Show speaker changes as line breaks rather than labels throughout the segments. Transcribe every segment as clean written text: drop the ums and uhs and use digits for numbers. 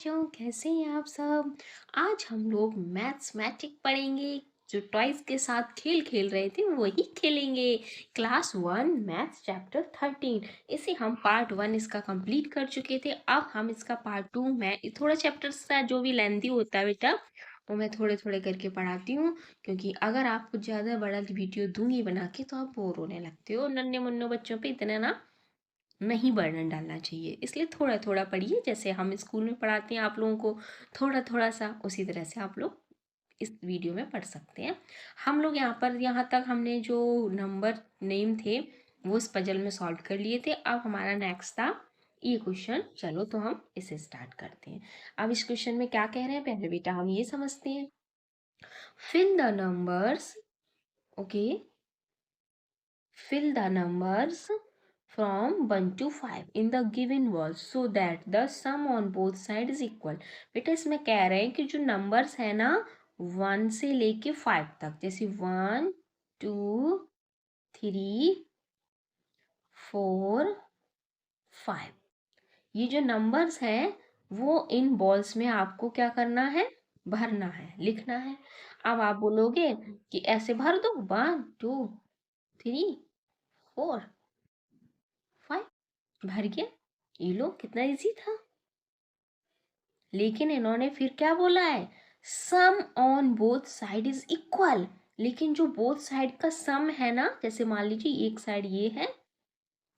बच्चों, कैसे हैं आप सब। आज हम लोग मैथमेटिक पढ़ेंगे। जो टॉयज के साथ खेल खेल रहे थे वही खेलेंगे। Class 1 maths chapter 13। इसे हम पार्ट 1 इसका कंप्लीट कर चुके थे। अब हम इसका पार्ट 2 में थोड़ा चैप्टर्स का जो भी लेंथी होता है बेटा, वो मैं थोड़े थोड़े करके पढ़ाती हूँ। क्योंकि अगर आपको ज़्यादा बड़ा वीडियो दूंगी बना के तो आप बोर होने लगते हो। नन्हे मुन्ने बच्चों पे इतना ना नहीं बर्डन डालना चाहिए, इसलिए थोड़ा थोड़ा पढ़िए। जैसे हम स्कूल में पढ़ाते हैं आप लोगों को थोड़ा थोड़ा सा, उसी तरह से आप लोग इस वीडियो में पढ़ सकते हैं। हम लोग यहाँ तक हमने जो नंबर नेम थे वो इस पजल में सॉल्व कर लिए थे। अब हमारा नेक्स्ट था ये क्वेश्चन। चलो तो हम इसे स्टार्ट करते हैं। अब इस क्वेश्चन में क्या कह रहे हैं पहले बेटा हम ये समझते हैं। Fill the numbers, okay, fill the numbers from 1 to 5 in the given words so that the sum on both sides is equal। बेटा इसमें कह रहे हैं कि जो नंबर्स है ना 1 से लेके 5 तक, जैसे 1 2 3 4 5, ये जो नंबर्स हैं वो इन बॉल्स में आपको क्या करना है, भरना है, लिखना है। अब आप बोलोगे कि ऐसे भर दो 1 2 3 4 5, भर गया। ये लो कितना इजी था। लेकिन इन्होंने फिर क्या बोला है, sum on both side is equal. लेकिन जो बोथ साइड का सम है ना, जैसे मान लीजिए एक साइड ये है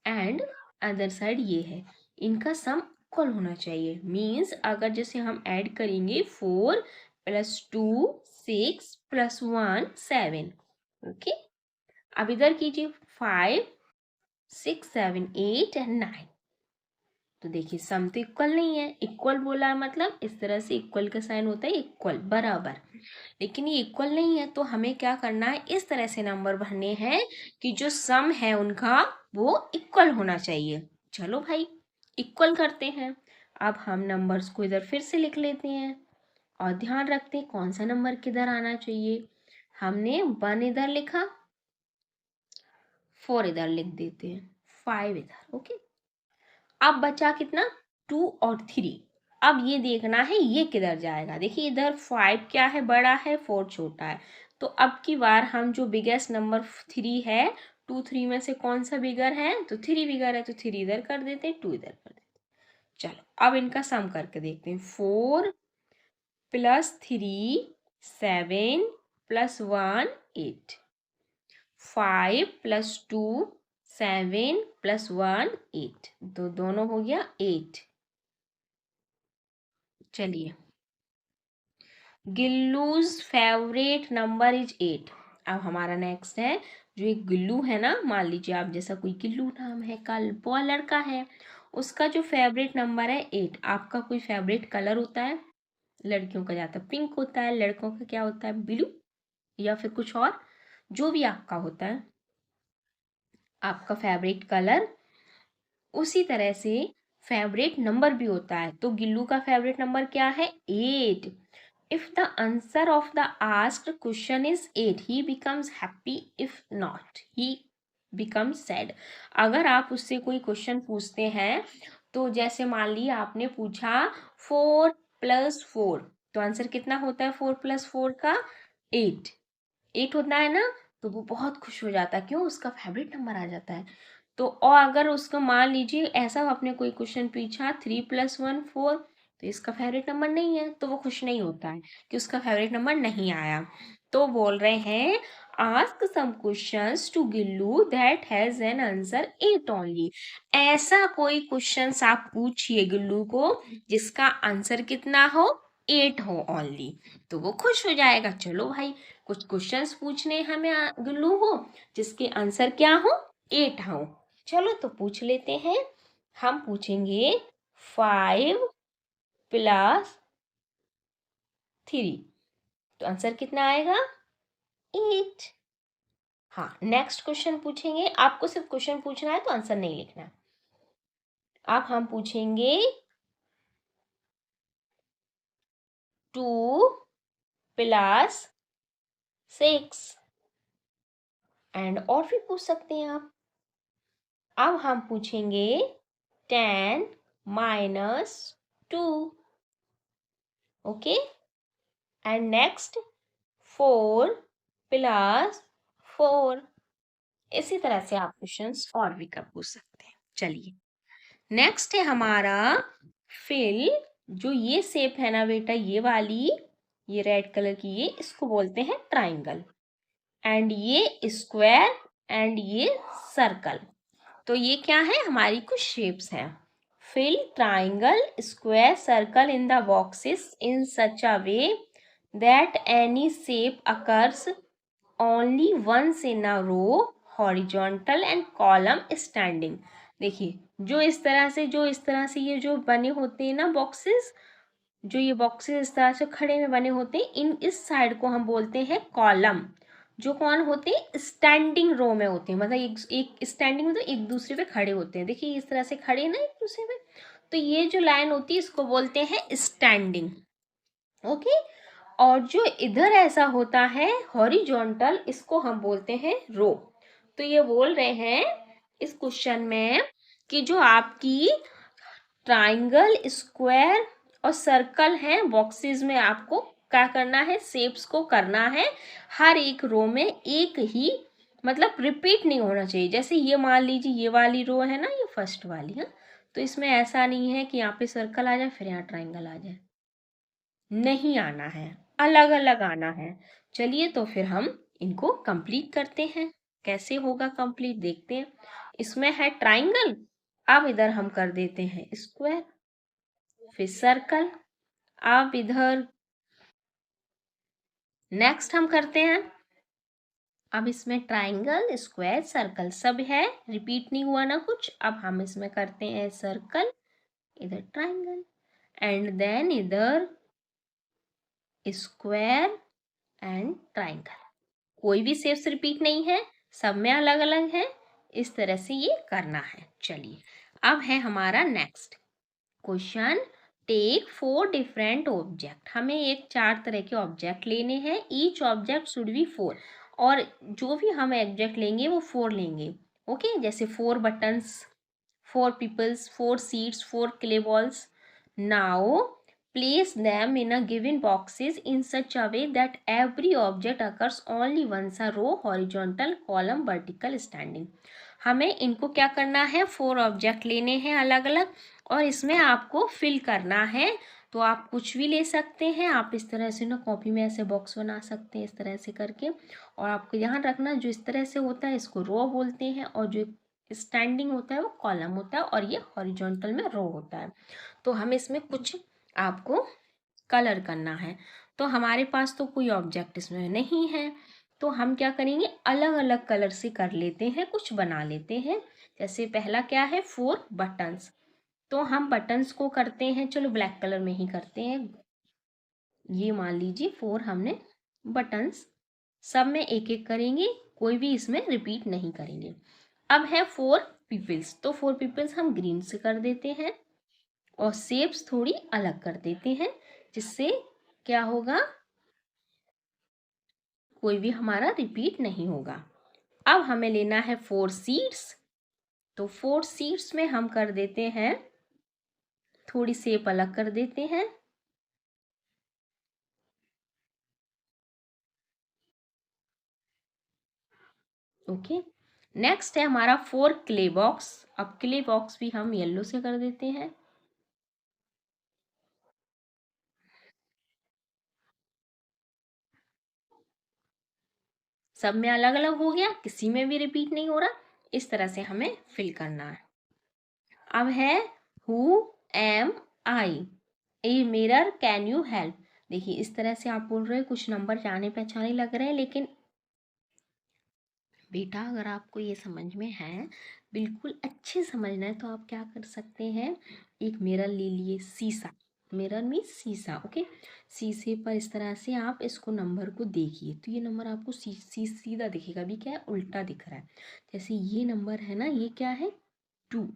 एंड अदर साइड ये है, इनका सम इक्वल होना चाहिए। मीन्स अगर जैसे हम ऐड करेंगे 4 + 2 6 + 1 7, ओके। अब इधर कीजिए 5 6 7 8 एंड 9, तो देखिए सम तो इक्वल नहीं है। इक्वल बोला है मतलब इस तरह से इक्वल का साइन होता है, इक्वल बराबर। लेकिन ये इक्वल नहीं है तो हमें क्या करना है, इस तरह से नंबर भरने हैं कि जो सम है उनका वो इक्वल होना चाहिए। चलो भाई इक्वल करते हैं। अब हम नंबर्स को इधर फिर से लिख लेते हैं और ध्यान रखते हैं कौन सा नंबर किधर आना चाहिए। हमने 1 इधर लिखा, 4 इधर लिख देते हैं, 5 इधर, ओके। अब बचा कितना, 2 और 3। अब ये देखना है ये किधर जाएगा। देखिए इधर 5 क्या है, बड़ा है, 4 छोटा है। तो अब की बार हम जो बिगेस्ट नंबर 3 है, 2 3 में से कौन सा बिगर है, तो 3 बिगर है, तो 3 इधर कर देते हैं, 2 इधर कर देते हैं। चलो अब इनका सम करके देखते हैं। 4 + 3 7 + 1 8, 5 + 2 7 + 1 8, तो दोनों हो गया 8। चलिए, गिल्लूज फेवरेट नंबर इज 8। अब हमारा नेक्स्ट है, जो एक गिल्लू है ना, मान लीजिए आप जैसा कोई गिल्लू नाम है, कल वो लड़का है, उसका जो फेवरेट नंबर है 8। आपका कोई फेवरेट कलर होता है, लड़कियों का ज़्यादा पिंक होता है, लड़कों का क्या होता है, ब्लू या फिर कुछ और, जो भी आपका होता है आपका फेवरेट कलर, उसी तरह से फेवरेट नंबर भी होता है। तो गिल्लू का फेवरेट नंबर क्या है, 8। If the answer of the asked question is 8, he becomes happy. If not, he becomes sad। अगर आप उससे कोई क्वेश्चन पूछते हैं, तो जैसे मान ली आपने पूछा 4 + 4, तो आंसर कितना होता है 4 + 4 का, 8। 8 होता है ना, तो वो बहुत खुश हो जाता है, क्यों, उसका फेवरेट नंबर आ जाता है। तो और अगर उसको मान लीजिए ऐसा आपने कोई क्वेश्चन पूछा 3 + 1 4, तो इसका फेवरेट नंबर नहीं है, तो वो खुश नहीं होता है कि उसका फेवरेट नंबर नहीं आया। तो बोल रहे हैं आस्क सम क्वेश्चंस टू गिल्लू that has an answer 8 only. ऐसा कोई क्वेश्चंस आप पूछिए गिल्लू को जिसका आंसर कितना हो, 8 हो ओनली, तो वो खुश हो जाएगा। चलो भाई कुछ क्वेश्चंस पूछने हमें गिल्लू हो जिसके आंसर क्या हो, 8 हो। चलो तो पूछ लेते हैं। हम पूछेंगे 5 + 3, तो आंसर कितना आएगा, 8। हाँ, नेक्स्ट क्वेश्चन पूछेंगे। आपको सिर्फ क्वेश्चन पूछना है तो आंसर नहीं लिखना है। अब हम पूछेंगे 2 + 6, एंड और भी पूछ सकते हैं आप। अब हम पूछेंगे 10 - 2, ओके। And next 4 + 4। इसी तरह से आप क्वेश्चंस और भी कर पूछ सकते हैं। चलिए नेक्स्ट है हमारा फिल। जो ये शेप है ना बेटा, ये वाली, ये रेड कलर की, ये इसको बोलते हैं ट्राइंगल। एंड ये स्क्वायर एंड ये सर्कल। तो ये क्या है, हमारी कुछ शेप्स हैं। Fill triangle square circle in the boxes in such a way that any shape occurs only once in a row horizontal and column standing. देखिए जो इस तरह से ये जो बने होते हैं ना बॉक्सेस, जो ये बॉक्सेस इस तरह से खड़े में बने होते हैं, इन इस साइड को हम बोलते हैं कॉलम। जो कौन होते हैं, स्टैंडिंग रो में होते हैं, मतलब एक स्टैंडिंग में तो एक दूसरे पे खड़े होते हैं। देखिए इस तरह से खड़े ना एक दूसरे पे, तो ये जो लाइन होती है इसको बोलते हैं स्टैंडिंग। ओके। और जो इधर ऐसा होता है हॉरिजॉन्टल, इसको हम बोलते हैं रो। तो ये बोल रहे हैं इस क्वेश्चन में कि जो आपकी ट्राइंगल स्क्वायर और सर्कल है बॉक्सेस में, आपको क्या करना है, शेप्स को करना है हर एक रो में एक ही, मतलब रिपीट नहीं होना चाहिए। जैसे ये मान लीजिए ये वाली रो है ना, ये फर्स्ट वाली है, तो इसमें ऐसा नहीं है कि यहाँ पे सर्कल आ जाए फिर यहाँ ट्राइंगल आ जाए, नहीं आना है, अलग अलग आना है। चलिए तो फिर हम इनको कंप्लीट करते हैं। कैसे होगा कंप्लीट देखते हैं। इसमें है ट्राइंगल, अब इधर हम कर देते हैं स्क्वायर, फिर सर्कल, अब इधर नेक्स्ट हम करते हैं। अब इसमें ट्राइंगल स्क्वायर सर्कल सब है, रिपीट नहीं हुआ ना कुछ। अब हम इसमें करते हैं सर्कल, इधर ट्राइंगल, एंड देन इधर स्क्वायर एंड ट्राइंगल। कोई भी शेप्स रिपीट नहीं है, सब में अलग अलग है। इस तरह से ये करना है। चलिए अब है हमारा next question. Take 4 different object. हमें एक 4 तरह के ऑब्जेक्ट लेने हैं। Each object should be 4। और जो भी हम ऑब्जेक्ट लेंगे वो 4 लेंगे। ओके। जैसे 4 buttons, 4 peoples, 4 seats, 4 clay balls. Now place them in a given boxes in such a way that every object occurs only once a row, horizontal, column, vertical, standing. हमें इनको क्या करना है, 4 ऑब्जेक्ट लेने हैं अलग अलग, और इसमें आपको फिल करना है। तो आप कुछ भी ले सकते हैं। आप इस तरह से ना कॉपी में ऐसे बॉक्स बना सकते हैं इस तरह से करके। और आपको ध्यान रखना, जो इस तरह से होता है इसको रो बोलते हैं, और जो स्टैंडिंग होता है वो कॉलम होता है, और ये हॉरिजॉन्टल में रो होता है। तो हम इसमें कुछ आपको कलर करना है। तो हमारे पास तो कोई ऑब्जेक्ट इसमें नहीं है, तो हम क्या करेंगे, अलग अलग कलर से कर लेते हैं, कुछ बना लेते हैं। जैसे पहला क्या है, 4 बटन्स। तो हम बटन्स को करते हैं, चलो ब्लैक कलर में ही करते हैं। ये मान लीजिए 4 हमने बटन्स, सब में एक एक करेंगे, कोई भी इसमें रिपीट नहीं करेंगे। अब है 4 पीपल्स। तो 4 पीपल्स हम ग्रीन से कर देते हैं, और शेप्स थोड़ी अलग कर देते हैं, जिससे क्या होगा, कोई भी हमारा रिपीट नहीं होगा। अब हमें लेना है 4 सीट्स। तो 4 सीट्स में हम कर देते हैं, थोड़ी शेप अलग कर देते हैं। ओके। नेक्स्ट है हमारा 4 क्ले बॉक्स। अब क्ले बॉक्स भी हम येलो से कर देते हैं। सब में अलग अलग हो गया, किसी में भी रिपीट नहीं हो रहा। इस तरह से हमें फिल करना है। अब है who am I, a mirror can you help. देखिए इस तरह से आप बोल रहे हैं, कुछ नंबर जाने पहचाने लग रहे हैं, लेकिन बेटा अगर आपको ये समझ में है, बिल्कुल अच्छे समझना है, तो आप क्या कर सकते हैं, एक मिरर ले लिए, शीशा, मिरर मीन्स शीशा। ओके। शीशे पर इस तरह से आप इसको नंबर को देखिए, तो ये नंबर आपको सीधा दिखेगा। अभी क्या है, उल्टा दिख रहा है। जैसे ये नंबर है ना, ये क्या है, 2,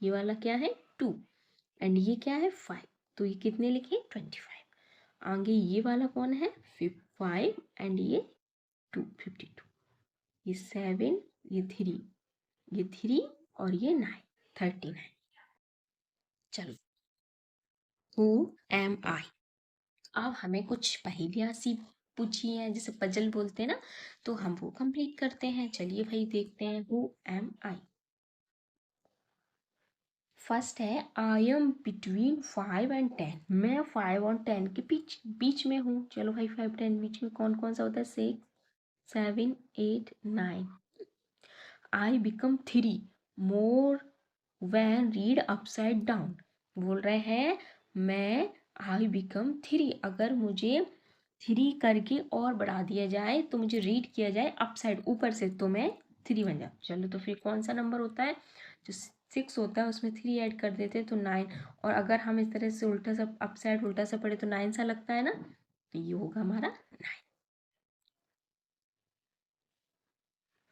ये वाला क्या है, 2, एंड ये क्या है, 5। तो ये कितने लिखे, 25। आगे ये वाला कौन है, 5, एंड ये 2, 52। ये 7, ये 3, ये 3, और ये 9, 39। चलो, हु एम आई। अब हमें कुछ पहेलियाँ सी पूछी हैं, जैसे पजल बोलते हैं ना, तो हम वो कंप्लीट करते हैं। चलिए भाई देखते हैं, हु एम आई। फर्स्ट है, आई एम बिटवीन 5 and 10। मैं 5 और 10 के बीच बीच में हूँ। चलो भाई, 5 10 बीच में कौन कौन सा होता है? 6 7 8 9। I become 3 more when read upside down. बोल रहे हैं मैं आई बिकम 3, अगर मुझे 3 करके और बढ़ा दिया जाए, तो मुझे रीड किया जाए अपसाइड ऊपर से, तो मैं 3 बन जाऊँ। चलो, तो फिर कौन सा नंबर होता है? जो 6 होता है उसमें 3 ऐड कर देते हैं तो 9। और अगर हम इस तरह से उल्टा सा अपसाइड उल्टा सा पढ़े तो 9 सा लगता है ना, तो ये होगा हमारा 9।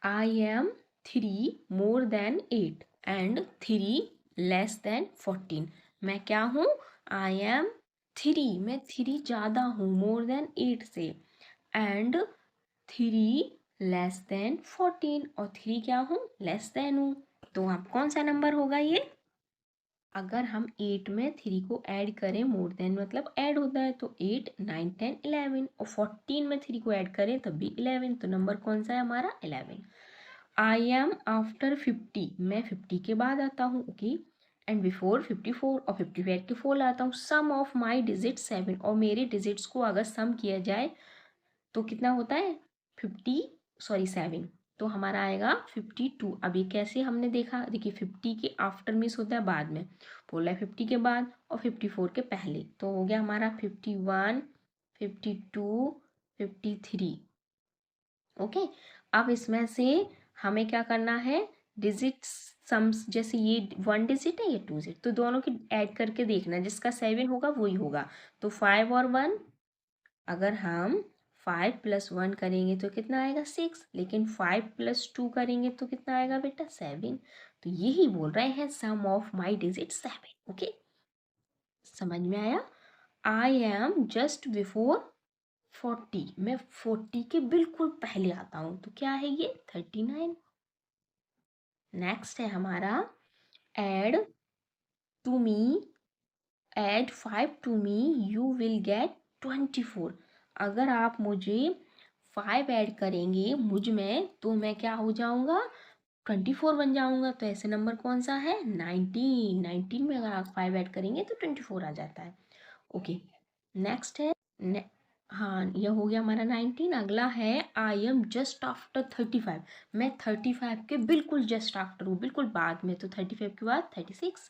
I am 3 more than 8 and 3 less than 14। मैं क्या हूँ? आई एम 3, मैं 3 ज़्यादा हूँ मोर देन 8 से, एंड 3 लेस देन 14, और 3 क्या हूँ? लेस देन हूँ। तो अब कौन सा नंबर होगा ये? अगर हम 8 में 3 को ऐड करें, मोर देन मतलब ऐड होता है, तो 8 9 10 11, और 14 में 3 को ऐड करें तब भी 11, तो नंबर कौन सा है हमारा? 11। आई एम आफ्टर 50, मैं 50 के बाद आता हूँ, ओके, एंड बिफोर 54, और 55 के फोर आता हूँ। सम ऑफ माई डिजिट 7, और मेरे डिजिट्स को अगर सम किया जाए तो कितना होता है? 7। तो हमारा आएगा 52। अब ये कैसे हमने देखा? देखिए, 50 के आफ्टर मीन्स होता है बाद में, बोला है 50 के बाद, और 54 के पहले, तो हो गया हमारा 51 52 53। ओके। अब इसमें से हमें क्या करना है? डिजिट सम्स, जैसे ये 1 डिजिट है, ये 2 डिजिट, तो दोनों की ऐड करके देखना, जिसका 7 होगा वही होगा। तो 5 और 1, अगर हम 5 + 1 करेंगे तो कितना आएगा? 6, लेकिन 5 + 2 करेंगे तो कितना आएगा बेटा? 7। तो यही बोल रहे हैं सम ऑफ माई डिजिट 7। ओके, समझ में आया? आई एम जस्ट बिफोर 40, मैं 40 के बिल्कुल पहले आता हूँ, तो क्या है ये? 39। नेक्स्ट है हमारा, add to me, add 5 to me, you will get 24। अगर आप मुझे 5 ऐड करेंगे मुझ में, तो मैं क्या हो जाऊंगा? 24 बन जाऊंगा। तो ऐसे नंबर कौन सा है? 19 में अगर आप 5 ऐड करेंगे तो 24 आ जाता है। ओके, नेक्स्ट है हाँ, यह हो गया हमारा 19। अगला है, आई एम जस्ट आफ्टर 35, मैं 35 के बिल्कुल जस्ट आफ्टर हूँ, बिल्कुल बाद में, तो 35 के बाद 36।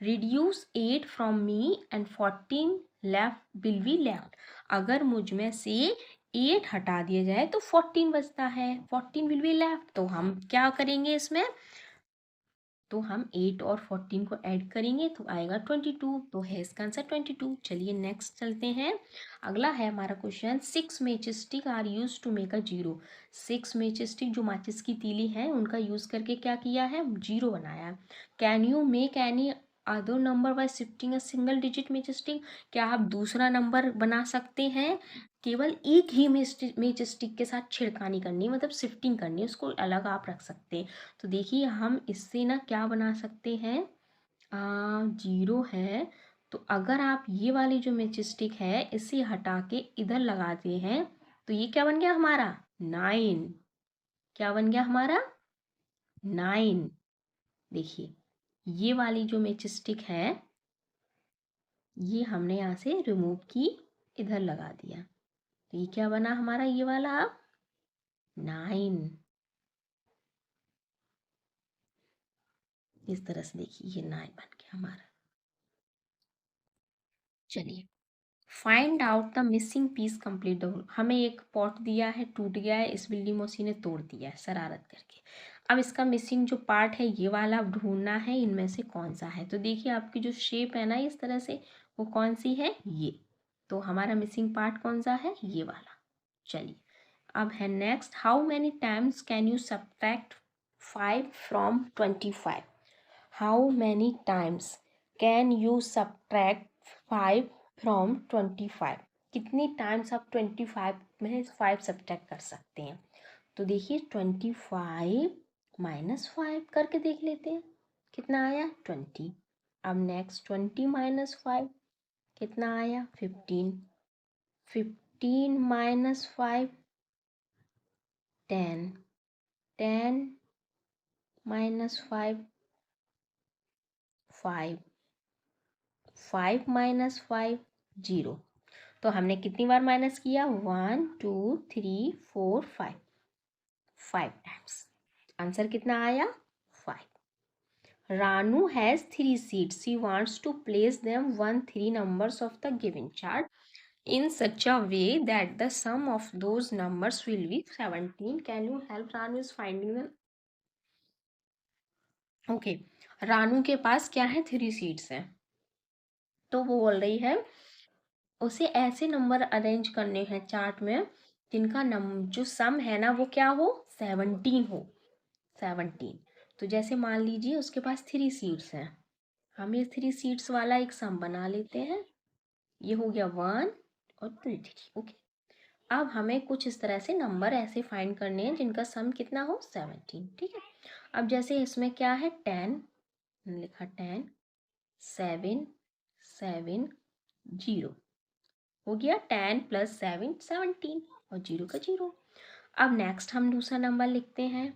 Reduce 8 from me and 14 left will be left. अगर मुझ में से 8 हटा दिया जाए तो 14 बचता है, 14 विल बी लेफ्ट। तो हम क्या करेंगे इसमें? तो हम 8 और 14 को ऐड करेंगे तो आएगा 22, तो है इसका आंसर 22। चलिए नेक्स्ट चलते हैं। अगला है हमारा question, 6 match stick are use to make a zero. 6 match stick जो माचिस की तीली है उनका यूज करके क्या किया है? जीरो बनाया है। Can you make any other number by shifting a single digit match stick. क्या आप दूसरा नंबर बना सकते हैं? केवल एक ही मैच स्टिक के साथ छिड़कानी करनी, मतलब शिफ्टिंग करनी, उसको अलग आप रख सकते हैं। तो देखिए, हम इससे ना क्या बना सकते हैं? जीरो है, तो अगर आप ये वाली जो मैचस्टिक है इसे हटा के इधर लगाते हैं, तो ये क्या बन गया हमारा? 9। क्या बन गया हमारा? 9। देखिए, ये वाली जो मैचस्टिक है ये हमने यहाँ से रिमूव की, इधर लगा दिया, तो ये क्या बना हमारा? ये वाला अब 9। इस तरह से देखिए, ये 9 बन गया हमारा। चलिए, find out the missing piece, complete the hole. हमें एक पॉट दिया है, टूट गया है, इस बिल्ली मौसी ने तोड़ दिया है शरारत करके। अब इसका मिसिंग जो पार्ट है ये वाला अब ढूंढना है, इनमें से कौन सा है। तो देखिए, आपकी जो शेप है ना इस तरह से, वो कौन सी है? ये। तो हमारा मिसिंग पार्ट कौन सा है? ये वाला। चलिए, अब है next, how many times can you subtract 5 from 25। How many times can you subtract 5 from 25। कितनी टाइम्स आप 25 में 5 सब्ट्रैक्ट कर सकते हैं? तो देखिए, 25 -5 करके देख लेते हैं, कितना आया? 20। अब नेक्स्ट 20 - 5 कितना आया? 15। 15 माइनस 5 10, 10 माइनस 5 5, 5 माइनस 5 0। तो हमने कितनी बार माइनस किया? 1 2 3 4 5, 5 टाइम्स। आंसर कितना आया? 5। Ranu has 3 seats. She wants to place them 3 numbers of the given chart in such a way that the sum of those numbers will be 17. Can you help Ranu is finding them? Okay. Ranu के पास क्या है? 3 seats हैं। तो वो बोल रही है उसे ऐसे नंबर अरेंज करने हैं चार्ट में जिनका जो सम है ना वो क्या हो? 17 हो। 17। तो जैसे मान लीजिए उसके पास 3 सीट्स हैं, हम ये 3 सीट्स वाला एक सम बना लेते हैं। ये हो गया 1 और 2 3। ओके। अब हमें कुछ इस तरह से नंबर ऐसे फाइंड करने हैं जिनका सम कितना हो? 17। ठीक है। अब जैसे इसमें क्या है? 10 लिखा, 10 7 7 0 हो गया। 10 प्लस 7 17 और 0 का 0। अब नेक्स्ट हम दूसरा नंबर लिखते हैं।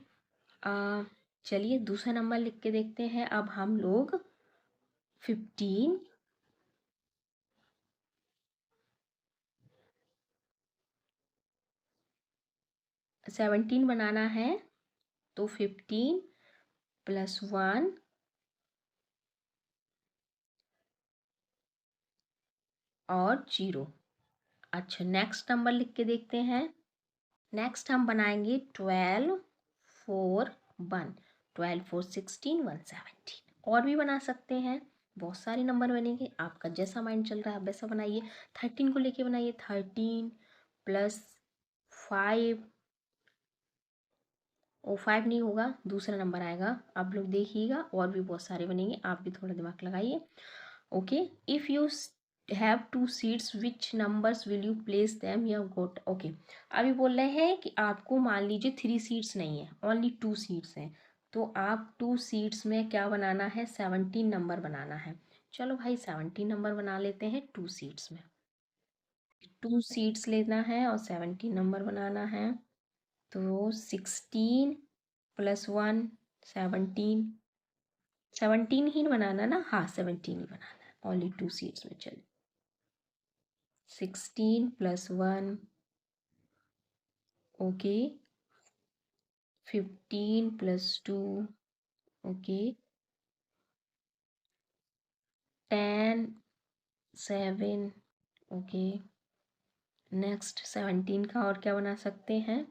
चलिए दूसरा नंबर लिख के देखते हैं। अब हम लोग 15 17 बनाना है तो 15 प्लस 1 और 0। अच्छा नेक्स्ट नंबर लिख के देखते हैं। नेक्स्ट हम बनाएंगे 12 4 1, 12 4 16 1 17। और भी बना सकते हैं, बहुत सारे नंबर बनेंगे। आपका जैसा माइंड चल रहा है आप वैसा बनाइए। 13 को लेके बनाइए। 13 प्लस 5, ओ 5 नहीं होगा, दूसरा नंबर आएगा, आप लोग देखिएगा। और भी बहुत सारे बनेंगे, आप भी थोड़ा दिमाग लगाइए। Okay. If you have 2 seats which numbers will you place them? या गोट। ओके। अभी बोल रहे हैं कि आपको मान लीजिए 3 सीट्स नहीं है, ओनली 2 सीट्स हैं, तो आप 2 सीट्स में क्या बनाना है? 17 नंबर बनाना है। चलो भाई 17 नंबर बना लेते हैं 2 सीट्स में। 2 सीट्स लेना है और 17 नंबर बनाना है। तो 16 प्लस 1 17, 17 ही बनाना ना? हाँ 17 ही बनाना है, ओनली 2 सीट्स में। चलिए 16 plus 1, okay. 15 plus 2, okay. 10 7, okay. Next 17 का और क्या बना सकते हैं?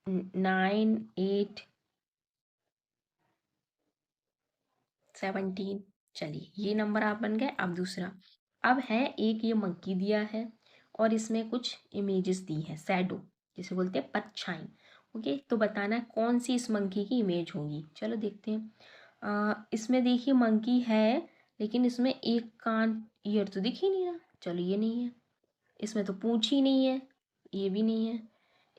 9 8 17। चलिए ये नंबर आप बन गए। अब दूसरा, अब है एक ये मंकी दिया है और इसमें कुछ इमेजेस दी है, शैडो जिसे बोलते हैं परछाई। ओके। तो बताना है कौन सी इस मंकी की इमेज होगी। चलो देखते हैं। इसमें देखिए मंकी है लेकिन इसमें एक कान, ईयर तो दिख ही नहीं रहा। चलो ये नहीं है। इसमें तो पूंछ ही नहीं है, ये भी नहीं है।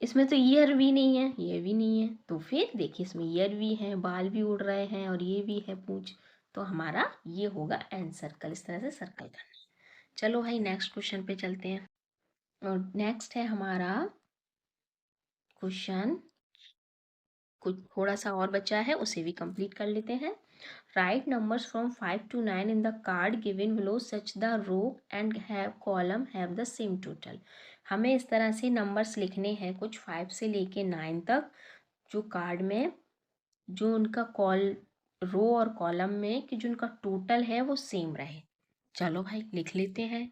इसमें तो ईयर भी नहीं है, ये भी नहीं है। तो फिर देखिए इसमें ईयर भी है, बाल भी उड़ रहे हैं और ये भी है पूंछ। तो हमारा ये होगा एंड सर्कल। इस तरह से सर्कल करना है। चलो भाई नेक्स्ट क्वेश्चन पे चलते हैं। और नेक्स्ट है हमारा क्वेश्चन, कुछ थोड़ा सा और बचा है उसे भी कंप्लीट कर लेते हैं। Write numbers from 5 to 9 in the card given below such the row and have column have the same total. हमें इस तरह से नंबर्स लिखने हैं कुछ 5 से लेके 9 तक, जो कार्ड में जो उनका कॉल रो और कॉलम में कि जो उनका टोटल है वो सेम रहे। चलो भाई लिख लेते हैं।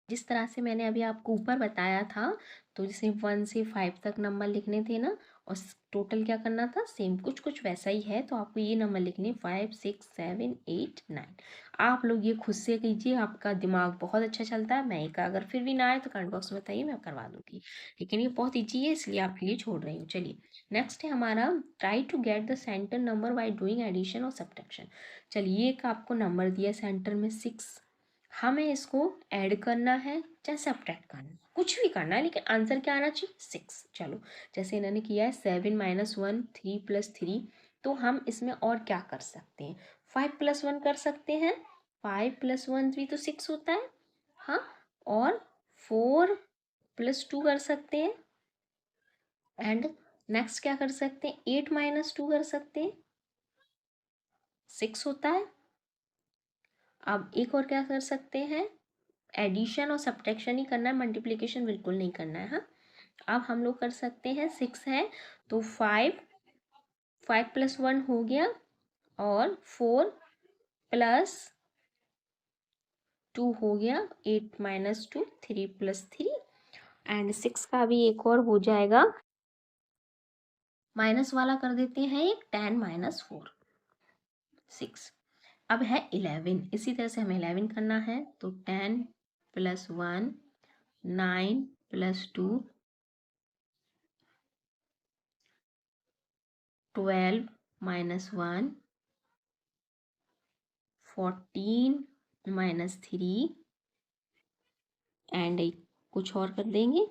जिस तरह से मैंने अभी आपको ऊपर बताया था, तो जैसे 1 से 5 तक नंबर लिखने थे ना, और टोटल क्या करना था? सेम कुछ कुछ वैसा ही है। तो आपको ये नंबर लिखने 5 6 7 8 9। आप लोग ये खुद से कीजिए, आपका दिमाग बहुत अच्छा चलता है। मैं एक अगर फिर भी ना आए तो कमेंट बॉक्स में बताइए, मैं करवा दूँगी। लेकिन ये बहुत ईजी है इसलिए आपके लिए छोड़ रही हूँ। चलिए नेक्स्ट है हमारा try to get the center number by doing addition और सब्ट्रैक्शन। चलिए एक आपको नंबर दिया सेंटर में 6, हमें इसको ऐड करना है चाहे सब्ट्रैक्ट करना है, कुछ भी करना है, लेकिन आंसर क्या आना चाहिए? 6। चलो जैसे इन्होंने किया है 7 - 1 3 + 3 तो हम इसमें और क्या कर सकते हैं, 5+1 कर सकते हैं, 5+1 भी तो 6 होता है, हाँ, और 4+2 कर सकते हैं, एंड नेक्स्ट क्या कर सकते हैं, 8-2 कर सकते हैं, 6 होता है। अब एक और क्या कर सकते हैं, एडिशन और सब्ट्रैक्शन ही करना है, मल्टीप्लिकेशन बिल्कुल नहीं करना है, हाँ। अब हम लोग कर सकते हैं, 6 है तो 5+1 हो गया, और 4+2 हो गया, 8-2 3+3, एंड 6 का भी एक और हो जाएगा, माइनस वाला कर देते हैं एक, 10-4 6। अब है 11, इसी तरह से हमें 11 करना है, तो 10+1 9+2 12-1 14-3, एंड कुछ और कर देंगे,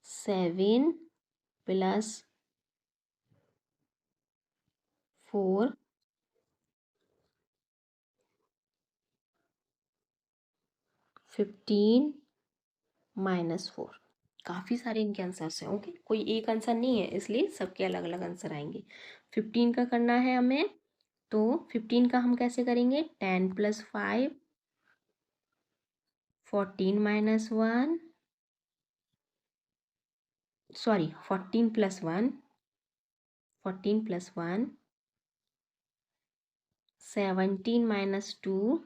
7+4 15-4। काफ़ी सारे इनके आंसर्स हैं, ओके, कोई एक आंसर नहीं है, इसलिए सबके अलग अलग आंसर आएंगे। 15 का करना है हमें, तो 15 का हम कैसे करेंगे, 10+5 14-1 सॉरी 14+1 17-2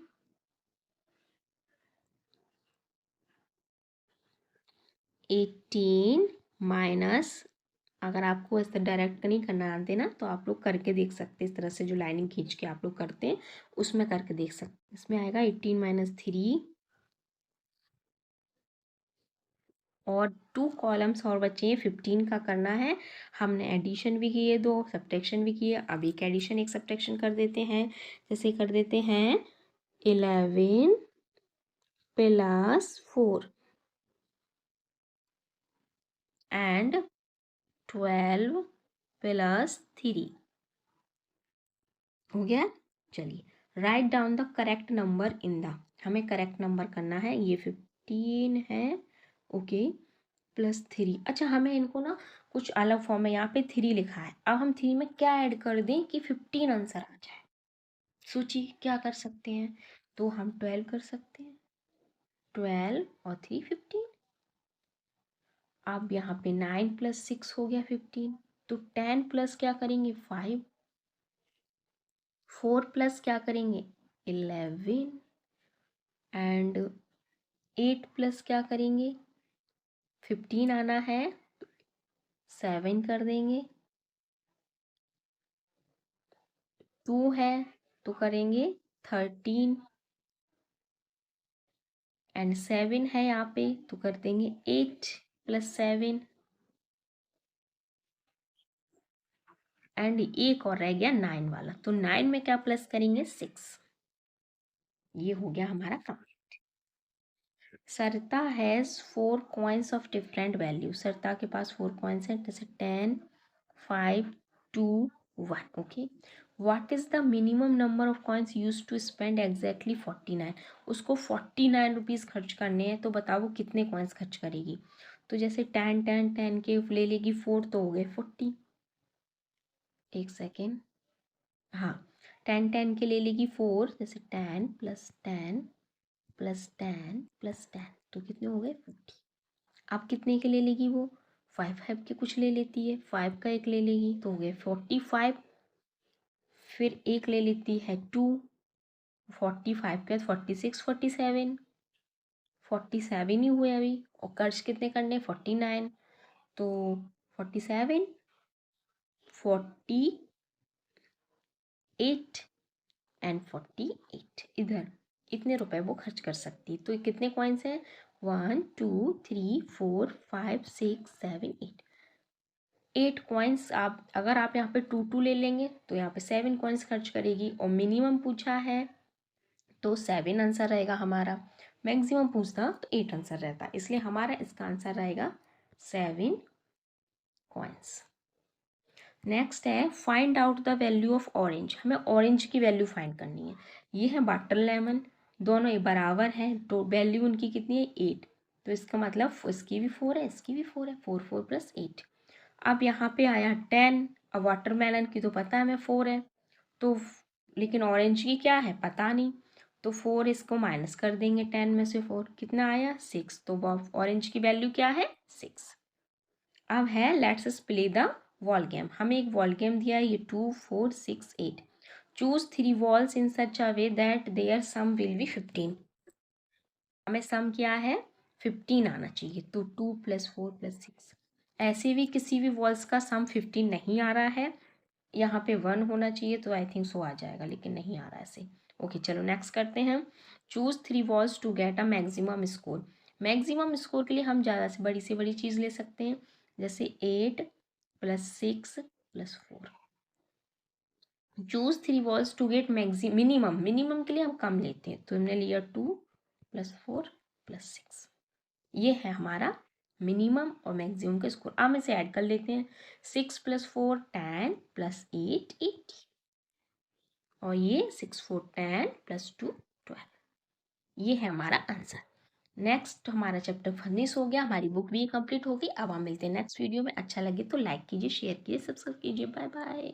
18 माइनस, अगर आपको ऐसे डायरेक्ट नहीं करना आते ना, तो आप लोग करके देख सकते हैं, इस तरह से जो लाइनिंग खींच के आप लोग करते हैं उसमें करके देख सकते हैं। इसमें आएगा 18-3, और 2 कॉलम्स और बचे हैं, 15 का करना है। हमने एडिशन भी किए, 2 सब्ट्रैक्शन भी किए, अब एक एडिशन एक सब्ट्रैक्शन कर देते हैं। जैसे कर देते हैं 11+4 एंड 12+3 हो गया। चलिए, write down the correct number in the, हमें करेक्ट नंबर करना है, ये 15 है, ओके, +3। अच्छा, हमें इनको ना कुछ अलग फॉर्म में, यहाँ पे 3 लिखा है, अब हम 3 में क्या ऐड कर दें कि 15 आंसर आ जाए, सोचिए क्या कर सकते हैं, तो हम 12 कर सकते हैं, 12 और 3 15। अब यहाँ पे 9+6 हो गया 15, तो 10 प्लस क्या करेंगे 5, 4 प्लस क्या करेंगे 11, एंड 8 प्लस क्या करेंगे 15 आना है, 7 कर देंगे, 2 है तो करेंगे 13, एंड 7 है यहाँ पे तो कर देंगे 8+7, एंड एक और रह गया 9 वाला, तो 9 में क्या प्लस करेंगे 6। ये हो गया हमारा काम। सरता has 4 coins of different value, सरता के पास 4 कॉइन्स हैं, जैसे 10 5 2 1, okay. What is the minimum number of coins use to spend exactly 49, उसको 49 रुपीज़ खर्च करने हैं, तो बताओ वो कितने कॉइन्स खर्च करेगी। तो जैसे 10 के ले लेगी 4, तो हो गए 40, एक सेकेंड, हाँ, 10 के ले लेगी 4, जैसे 10+10+10+10, तो कितने हो गए 40। अब कितने के ले लेगी वो, 5 के कुछ ले लेती है, 5 का एक ले लेगी तो हो गए 45, फिर एक ले लेती है 2, 45 का 46 47, 47 ही हुए अभी, और खर्च कितने करने 49, तो 47 48 एंड 48, इधर इतने रुपए वो खर्च कर सकती, तो कितने कॉइन्स हैं 1 2 3 4 5 6 7 8, 8 कॉइन्स। आप अगर आप यहाँ पे 2 ले लेंगे तो यहाँ पे 7 कॉइन्स खर्च करेगी, और मिनिमम पूछा है तो 7 आंसर रहेगा हमारा, मैक्सिमम पूछता तो 8 आंसर रहता, इसलिए हमारा इसका आंसर रहेगा 7 कॉइन्स। नेक्स्ट है find out the value of orange, हमें ऑरेंज की वैल्यू फाइंड करनी है। ये है वाटर लेमन, दोनों ये बराबर हैं, तो वैल्यू उनकी कितनी है 8, तो इसका मतलब इसकी भी 4 है, इसकी भी 4 है, 4 4 प्लस 8। अब यहाँ पे आया 10, अब वाटरमेलन की तो पता है हमें 4 है, तो लेकिन ऑरेंज की क्या है पता नहीं, तो 4 इसको माइनस कर देंगे 10 में से 4, कितना आया 6, तो ऑरेंज की वैल्यू क्या है 6। अब है let's play the wall game, हमें एक वॉल गेम दिया है, ये 2 4 6 8, choose 3 balls in such a way that their sum will be 15, हमें सम क्या है 15 आना चाहिए, तो 2 + 4 + 6, ऐसे भी किसी भी वॉल्स का सम 15 नहीं आ रहा है, यहाँ पे 1 होना चाहिए, तो आई थिंक सो आ जाएगा, लेकिन नहीं आ रहा है ऐसे। ओके चलो नेक्स्ट करते हैं, choose 3 balls to get a maximum score, maximum score के लिए हम ज़्यादा से बड़ी चीज़ ले सकते हैं, जैसे 8 + 6 + 4, choose 3 balls to get minimum, minimum के लिए हम कम लेते हैं, तो हमने लिया 2 + 4 + 6, ये है हमारा मिनिमम और मैक्सिमम का स्कोर। अब इसे ऐड कर लेते हैं, 6 + 4 10 + 8 80, और ये 6 4 10 + 2 12, ये है हमारा आंसर। नेक्स्ट हमारा चैप्टर फिनिश हो गया, हमारी बुक भी कंप्लीट होगी। अब हम मिलते हैं नेक्स्ट वीडियो में, अच्छा लगे तो लाइक कीजिए, शेयर कीजिए, सब्सक्राइब कीजिए, बाय बाय।